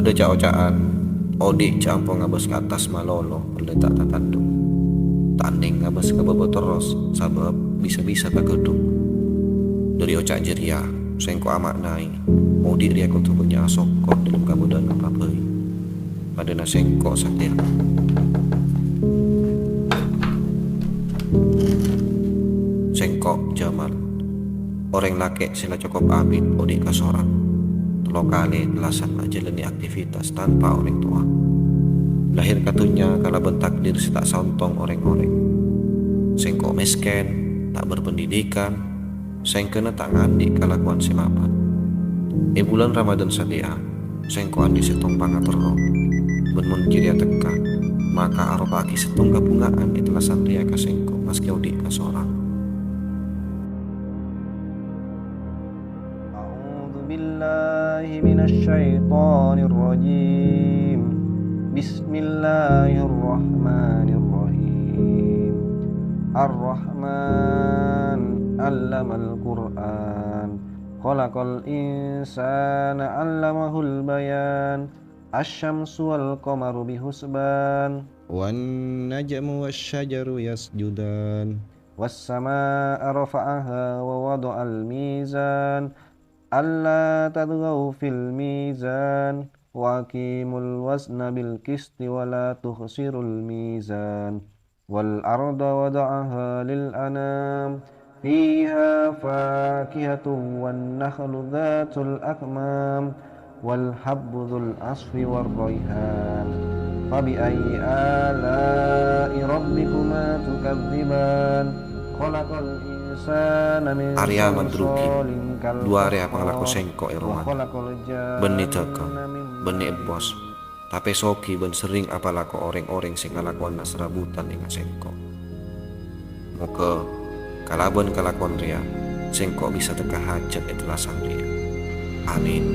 Pada cak-ocakan odik campur ngabas ke atas malolo letak tak tanduk. Tanding ngabas ke bawah terus sabab bisa-bisa tak gedung. Dari ocak jeria sengko amak nai odik dia kau tuh punya sokok dalam kamu dan ngapapai. Pada na sengko satir. Sengkok Jamal orang laki sila cukup abid odik kasoran telo kali telasan menjalani aktivitas tanpa orang tua. Lahir katunya kala bentakdir si tak sontong orang-orang. Sengkok miskin, tak berpendidikan, sengkena tak ngandi kalakuan si mapan. Bulan Ramadan sadia, sengko andi setong pangatero. Benmun jiria teka, maka arobaki setong gabungaan itulah santria ka sengko maski odik kasorang. أعوذ بالله من الشيطان الرجيم بسم الله الرحمن الرحيم الرحمن علم القرآن خلق الإنسان علمه البيان الشمس والقمر بحسبان والنجم والشجر يسجدان والسماء رفعها ووضع الميزان ألا تطغوا في الميزان وأقيموا الوزن بالقسط ولا تخسروا الميزان والأرض وضعها للأنام فيها فاكهة والنخل ذات الأكمام والحب ذو العصف والريحان فبأي آلاء ربكما تكذبان خلق الإنسان من Arya Madruki, صلصال dua area panglaku كالفخار sengko eroman. وخلق الجان Beni teka, من beni bos. Tapi soki ben sering apalako orang-orang sing kalakuan nas serabutan ingat sengko. Moga kalaban kalakuan ria, sengko bisa teka hajat itulah sang ria. Amin.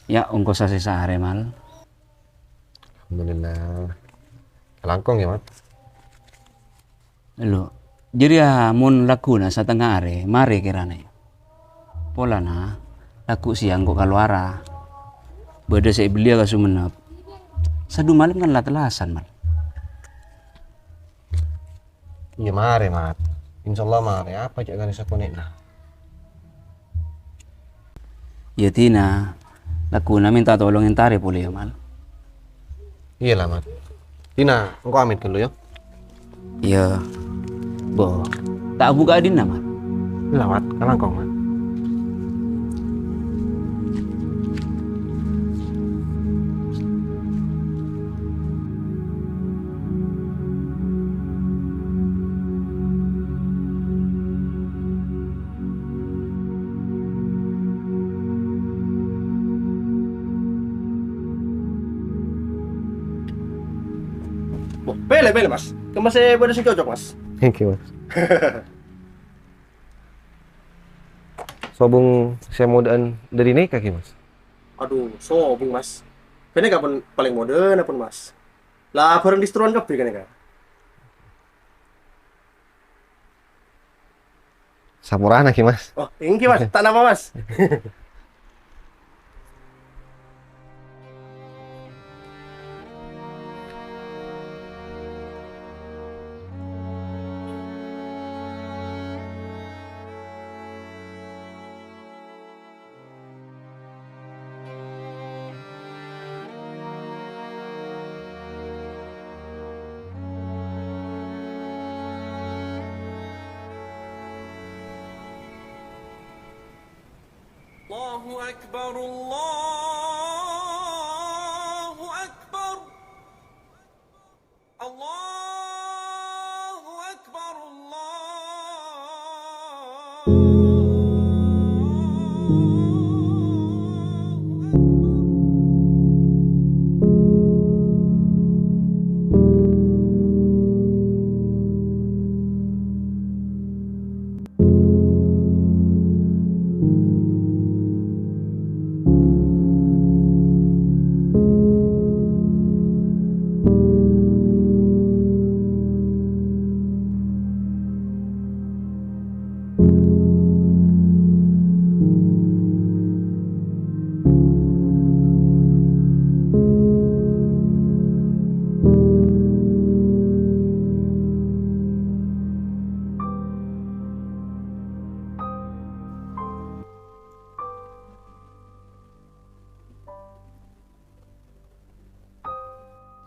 Ya, ongkos sase sehari mal. Alhamdulillah. Langkong ya, Mat? Lo, jadi ya mun laku na sa tengah are, mari kirana. Pola na, laku siang kok kaluara. Beda saya beli ka sumenep. Sadu malam kan latelasan mal. Iya mare, Mat. Insyaallah mare. Apa cak kan sakonek nah. Ya tina, laku na minta tolongin tare puli ya mal. Iya lah, Mat. Tina, engkau amit dulu ya. Ya, bo, tak buka adin na mal. Iya, Mat. Langkong, Mat. Bele mas, kemas saya pada sing cocok mas. Thank you, Mas. Sobung saya modaan dari nikah ki, Mas. Aduh, sobung mas. Kene kapan paling modern apa mas? Lah bareng distruan kabeh kene kan. Sampurana ki, Mas. Oh, ini mas, tak nama mas. الله أكبر الله أكبر الله أكبر الله أكبر.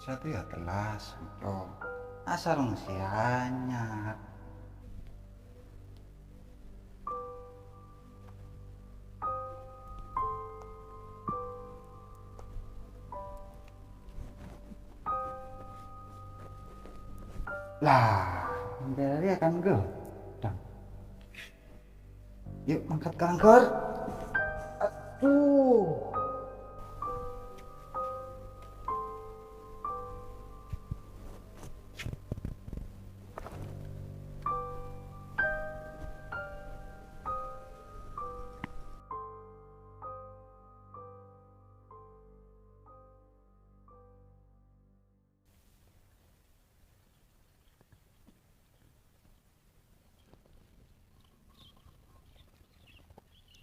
Satu ya telas, yo. Asal masih hanya. Lah, dia kan gedang. Yuk angkat kanker. Aduh.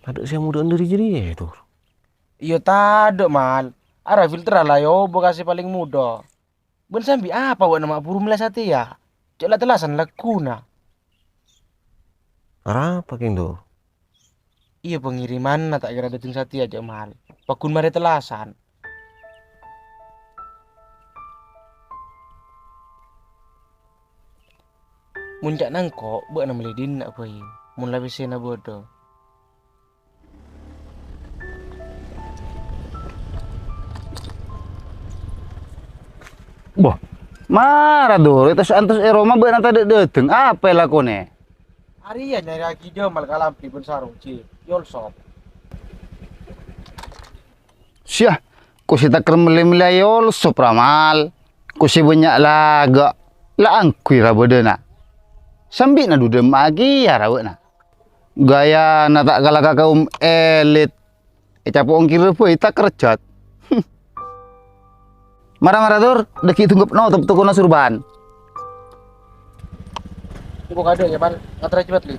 Ada siang muda dari jadi itu. Iya tado mal. Ara filter lah yo bekasi paling muda. Ben sambi apa wa nama buru melasati ya. Cek lah telasan lakuna. Apa kendo? Iya pengiriman na tak kira dating sati aja mal. Pakun mari telasan. Muncak nangko buat nama ledin nak apa ini. Mun labis na bodoh. Boh, marah dulu. Itu antus Roma benar tadi dateng. Apa lakone? Hari ya nyari lagi dia mal kalampi pun sarung ci. Yol sop. Syah, kusi tak kermeli-meli yol sopramal. Kusi banyak laga. La angkui rabodena. Sambil na dudem lagi ya rawena. Gaya na tak galak kaum elit. Capo ongkir po tak kerjat. Marah-marah dur, deki tunggap no top toko surban. Ibu kado ya mal. Ngatra cepat li.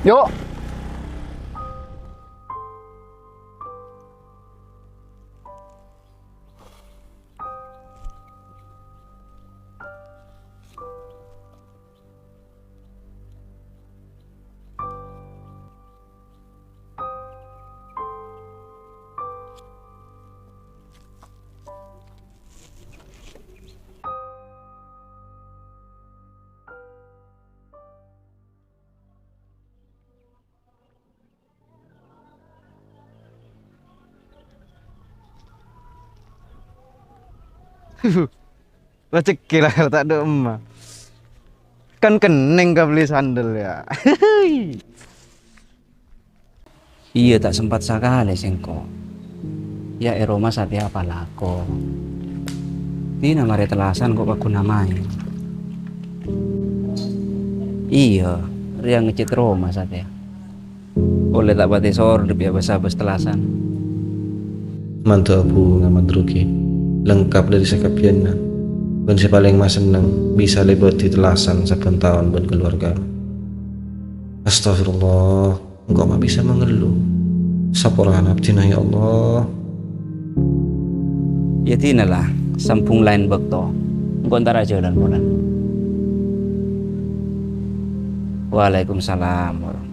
Yuk. Lecek kira kalau tak ada emak. Kan kening kau beli sandal ya. Iya tak sempat sakale sengko. Ya Roma satya apa lako. Tina mari telasan kok aku namai. Iya, riang ngecit Roma satya. Oleh tak bati sor lebih bas telasan. Mantu abu ngamat rugi lengkap dari sekapianna ben si paling mas seneng bisa lebet di telasan saben tahun ben keluarga. Astagfirullah, engkau mah bisa mengeluh sapolah naftina ya Allah. Ya tina lah, sampung lain bekto. Engkau ntar aja dan bulan. Waalaikumsalam warahmatullahi.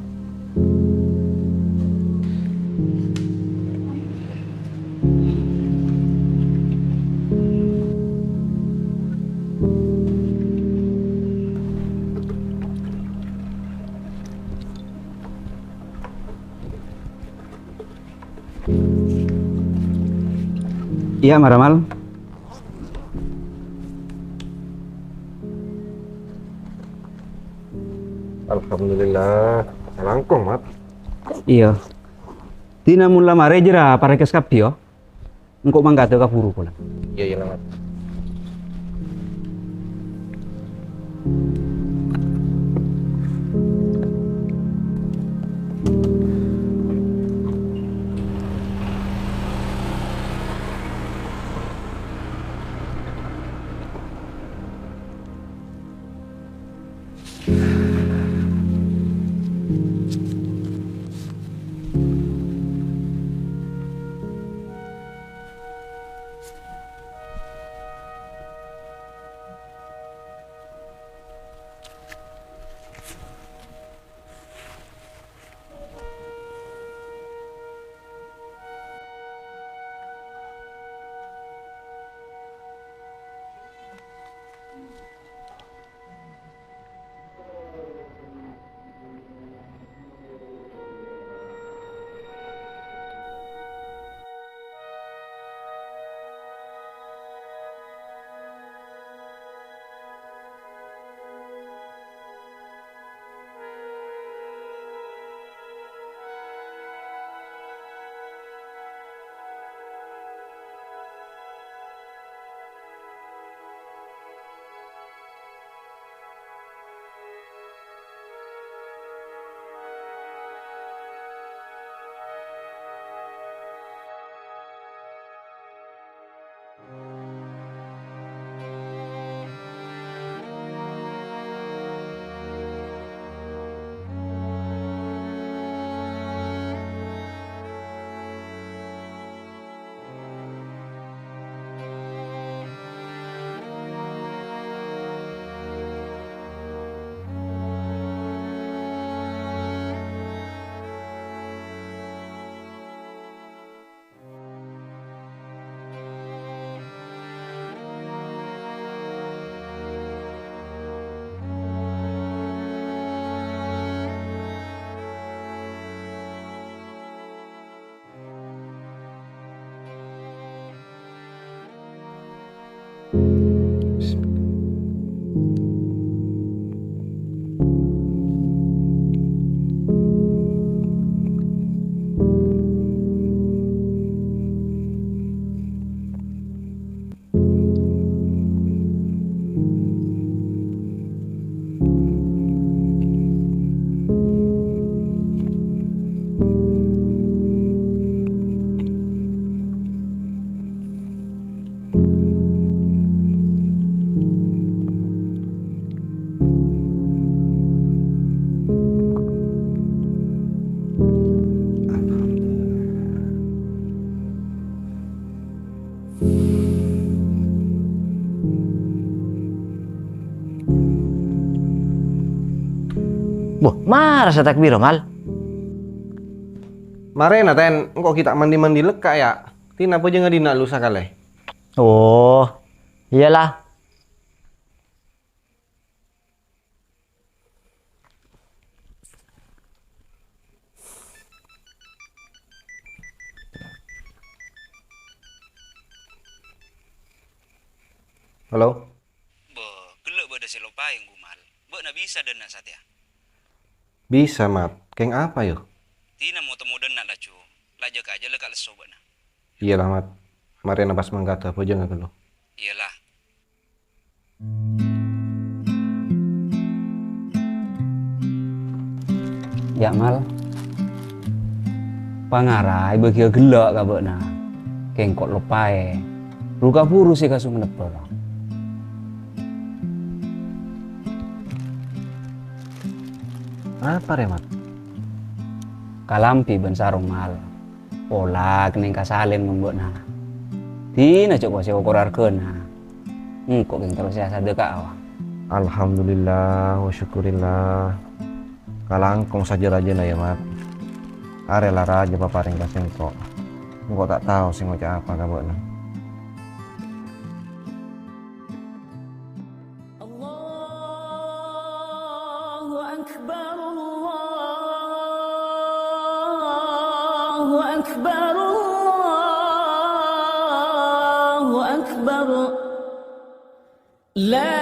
Iya, Maramal. Alhamdulillah. Langkong, Mat. Iya. Tina mula mare jera pare kes kapio. Engko manggato ka puru pula. Iya, iya, Mat. Boh, marah sa takbir, Mal. Mare na ten, engko kita mandi-mandi leka ya. Tina apa jangan dina lu sakale. Oh, iyalah. Halo? Gelek bada selopai ngumal. Be na bisa dan nak satya. Bisa, Mat. Keng apa yo? Tina mau temu dan nak lacu. Lajak aja lekak leso bana. Iyalah, Mat. Mari na pas manggata apa jangan dulu. Iyalah. Ya mal. Pangarai bagi gelak ka beuna. Kengkot lopae. Ruka puru sih kasung nepel. Apa re, Mat? Kalampi ben sarung mal. Pola kening kasalen membeuna. Tina cok wasi ukurarkeuna. Engko keng terus ya sadeka awa. Alhamdulillah wa syukurillah. Kalangkong saja raja na ya, Mat. Are lah raja paparing ka sengko. Engko tak tahu sing ngoca apa ka beuna. Allahu Akbar, Allahu Akbar, أكبر لا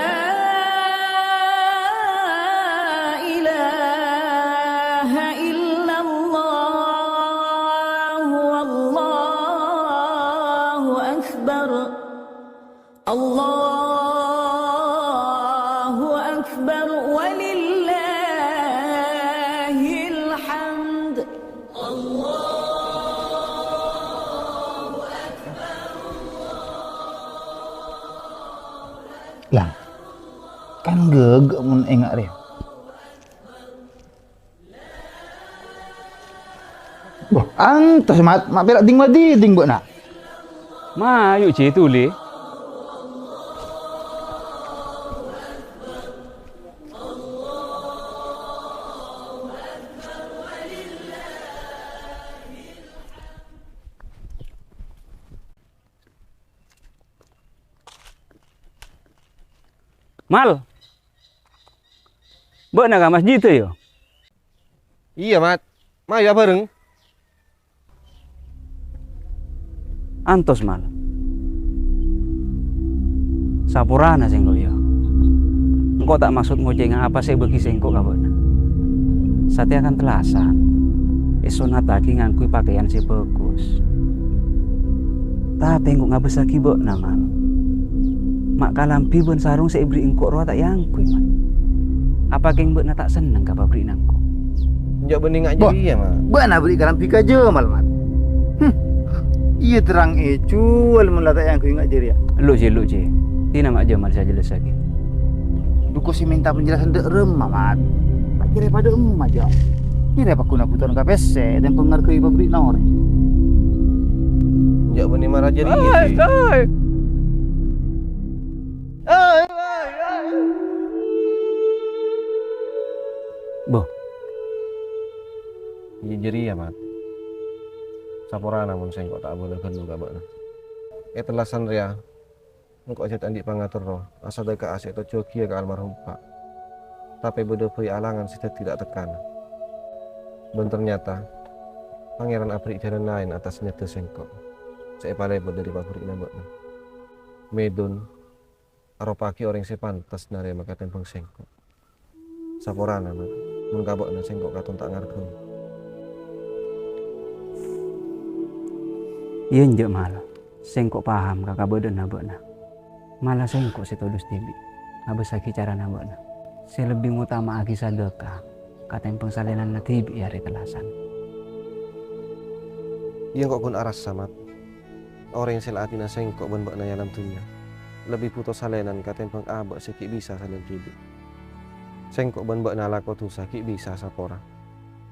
إله إلا الله والله أكبر الله أكبر ولله الحمد Lah, kan gegek mun engak dia. Wah, antas mat pelak ding madi ding buat nak. Ma, yuk je tu le. Mal. Bek nak ke masjid tu yo? Iya, Mat. Maya bareng. Antos mal. Sapurana sengko yo. Engkau tak maksud ngoceng apa saya bagi sengko kabona. Sate akan telasa. Esona taki ngangkui pakaian si bagus. Tapi engkau ngabes lagi bok namal. Mak kalampi ben sarung saya beri engkau roh tak yangkui man. Apa geng bek na tak seneng kapa beri nangko. Njak bening ngak Wah. jadi ya, Mat. Buat nak beri karam pika je mal mat. Iya terang cual mun lata yang ku ingat je dia. Lu je. Tina mak jamal saja jelas lagi. Duko si minta penjelasan dek remah mat. Tak kira pada aja. Kira apa kuna putar ka PC dan pengerti pabrik nor. Njak bening marah jadi ya. Boh, Iya jadi ya, Mat. Sapurana mun sengko tak boleh gelu ka bakna. Telasan ria. Engko aja tandik pangatur roh. Asa deka asik to jogi ka almarhum Pak. Tapi bodoh pui alangan sida tidak tekan. Dan ternyata Pangeran Aprik jalan lain atas nyata sengko. Saya palebo dari pabrik nambakna. Medun aropaki orang sepantas nare maka tempeng sengko. Sapurana, Mat. Mun kabakna sengko katon tak ngargoi. iya njek malah. Sengko paham kakak beden nabakna. Malah sengko setodus tibi. Ngabes lagi cara nabakna. Saya lebih ngutama lagi sadekah. Kateng pengsalenan na tibi hari telasan. Iya kok kun aras samat. Orang yang selatina sengko ben bakna yalam dunia. Lebih putus salenan katen peng abak sekik bisa salen hidup. Sengko ben bakna lako tu sakit bisa sapora.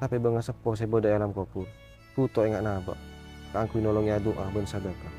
Tapi bangga sepo seboda alam kopur. Puto ingat nabak. Kangku nolongnya doa ben sadaka.